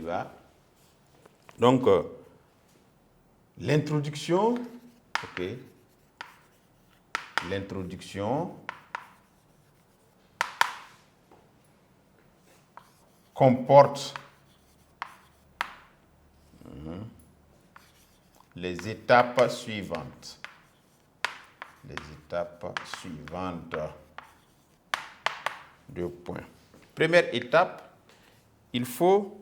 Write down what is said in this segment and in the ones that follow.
va. Donc, l'introduction, ok, l'introduction comporte les étapes suivantes. Les étapes suivantes. 2 points. Première étape, il faut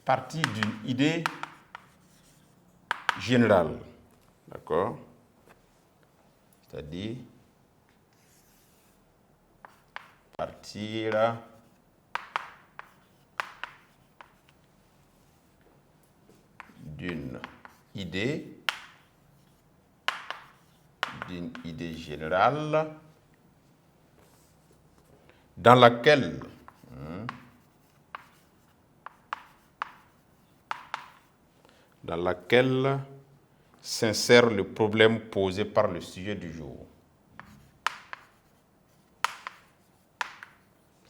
partir d'une idée générale. D'accord? C'est-à-dire partir d'une idée générale dans laquelle s'insère le problème posé par le sujet du jour.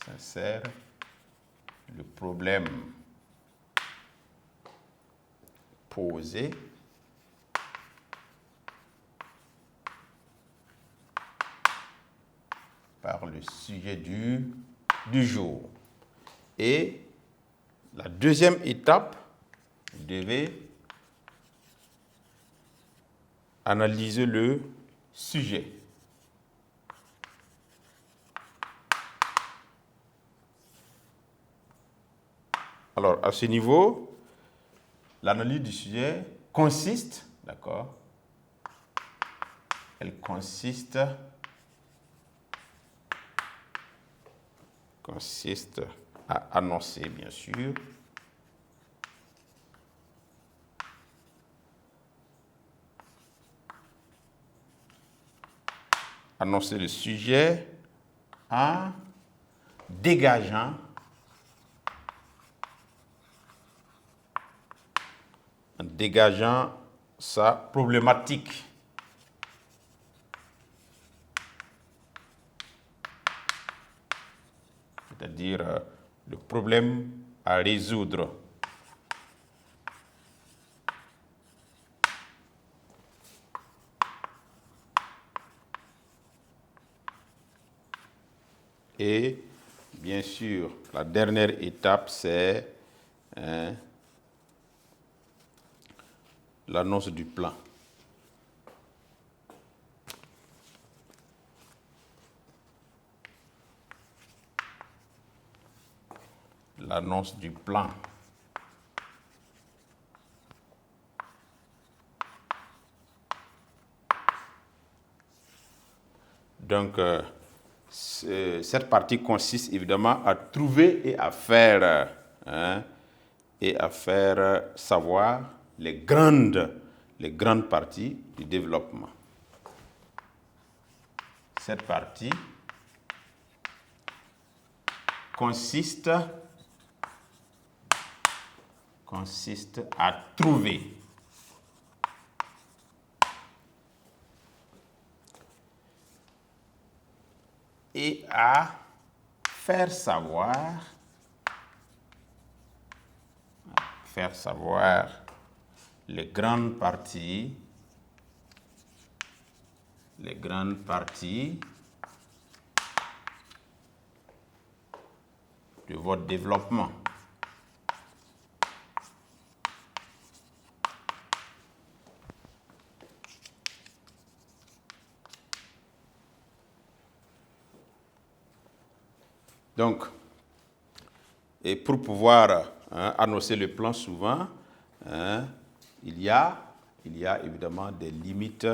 S'insère le problème posé par le sujet du jour. Et la deuxième étape, vous devez analyser le sujet. Alors, à ce niveau, l'analyse du sujet consiste, d'accord, elle consiste à annoncer, bien sûr, annoncer le sujet en dégageant sa problématique. C'est-à-dire le problème à résoudre. Et bien sûr, la dernière étape, c'est l'annonce du plan. L'annonce du plan. Donc, cette partie consiste évidemment à trouver et à faire savoir les grandes parties du développement. Cette partie consiste à trouver et à faire savoir les grandes parties de votre développement. Donc, et pour pouvoir annoncer le plan souvent, il y a évidemment des limites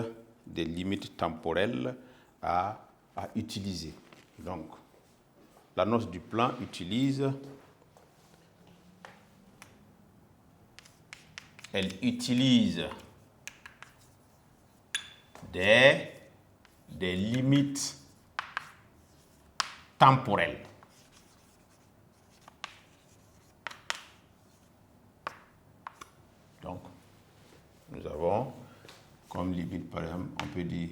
temporelles à utiliser. Donc, l'annonce du plan utilise des limites temporelles. Donc, nous avons comme limite, par exemple, on peut dire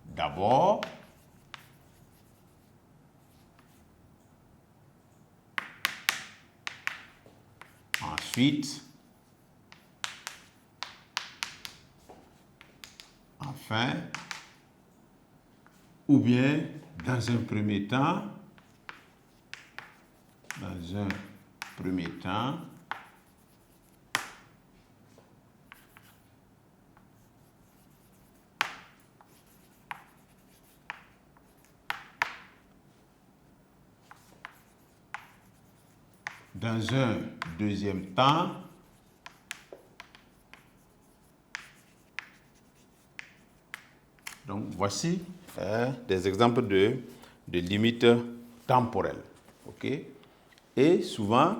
d'abord, Ensuite, enfin, ou bien dans un premier temps, dans un deuxième temps, donc voici des exemples de limites temporelles. Ok? Et souvent,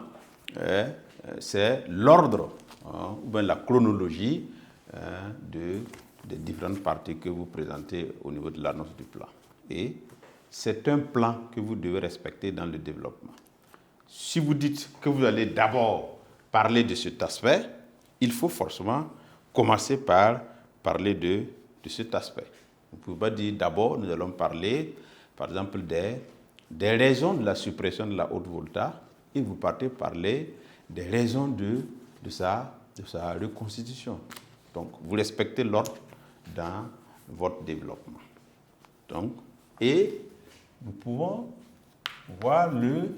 c'est l'ordre ou bien la chronologie des différentes parties que vous présentez au niveau de l'annonce du plan. Et c'est un plan que vous devez respecter dans le développement. Si vous dites que vous allez d'abord parler de cet aspect, il faut forcément commencer par parler de cet aspect. Vous ne pouvez pas dire d'abord nous allons parler, par exemple, des raisons de la suppression de la haute volta et vous partez parler des raisons de sa reconstitution. Donc, vous respectez l'ordre dans votre développement. Donc, et nous pouvons voir le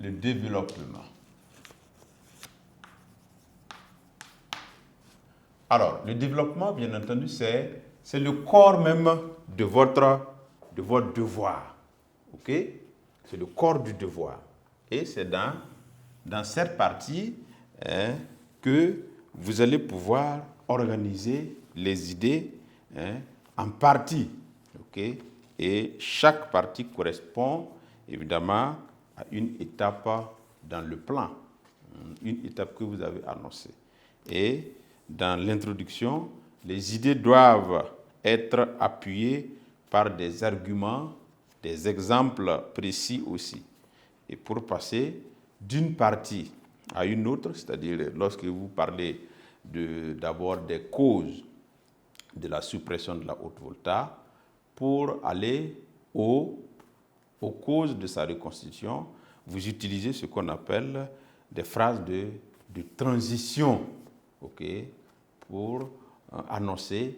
développement. Alors, le développement, bien entendu, c'est le corps même de votre devoir. OK? C'est le corps du devoir. Et c'est dans cette partie que vous allez pouvoir organiser les idées en parties. OK? Et chaque partie correspond évidemment à une étape dans le plan, une étape que vous avez annoncée. Et dans l'introduction, les idées doivent être appuyées par des arguments, des exemples précis aussi. Et pour passer d'une partie à une autre, c'est-à-dire lorsque vous parlez d'abord des causes de la suppression de la haute volta, pour aller aux causes de sa reconstitution, vous utilisez ce qu'on appelle des phrases de transition, okay, pour annoncer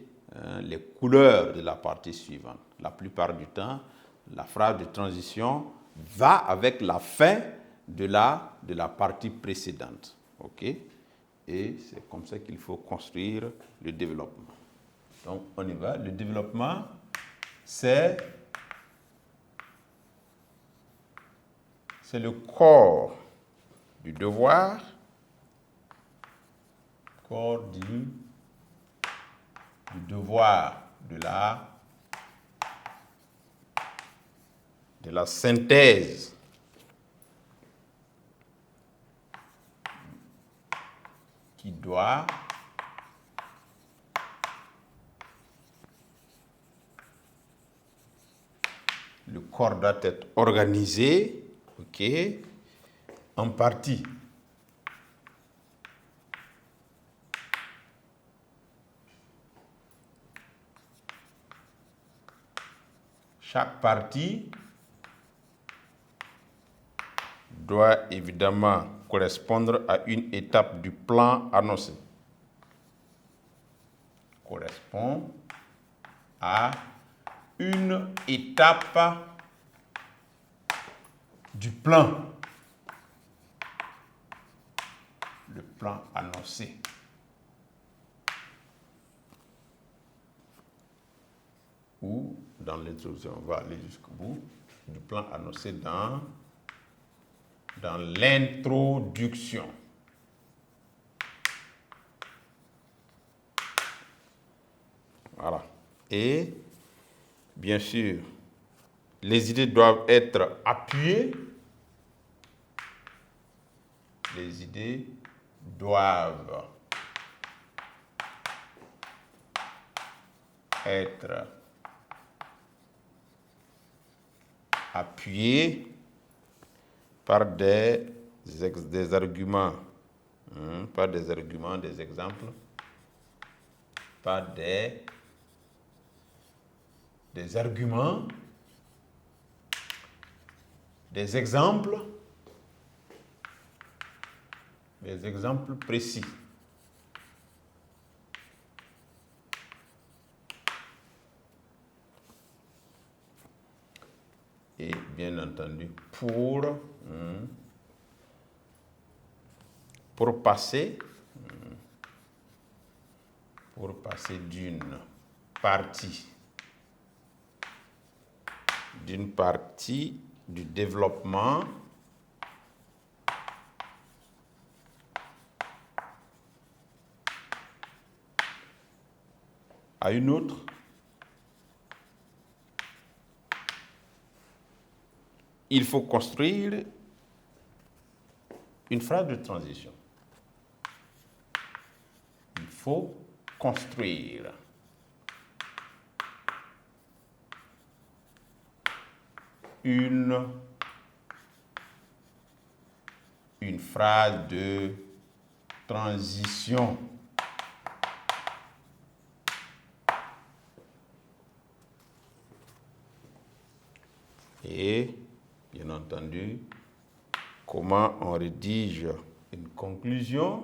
les couleurs de la partie suivante. La plupart du temps, la phrase de transition va avec la fin de la partie précédente. Okay? Et c'est comme ça qu'il faut construire le développement. Donc, on y va. Le développement, c'est le corps du devoir, corps du devoir de la synthèse qui doit le corps doit être organisé, ok, en parties. Chaque partie doit évidemment correspondre à une étape du plan annoncé. Correspond à une étape du plan. Le plan annoncé. Ou dans l'introduction, on va aller jusqu'au bout, du plan annoncé dans l'introduction. Voilà. Et bien sûr, les idées doivent être appuyées. Les idées doivent être appuyées par des arguments, par des arguments, des exemples, par des arguments, des exemples des exemples précis. Et bien entendu, pour passer d'une partie du développement à une autre, il faut construire une phrase de transition. Il faut construire une phrase de transition. Et, bien entendu, comment on rédige une conclusion?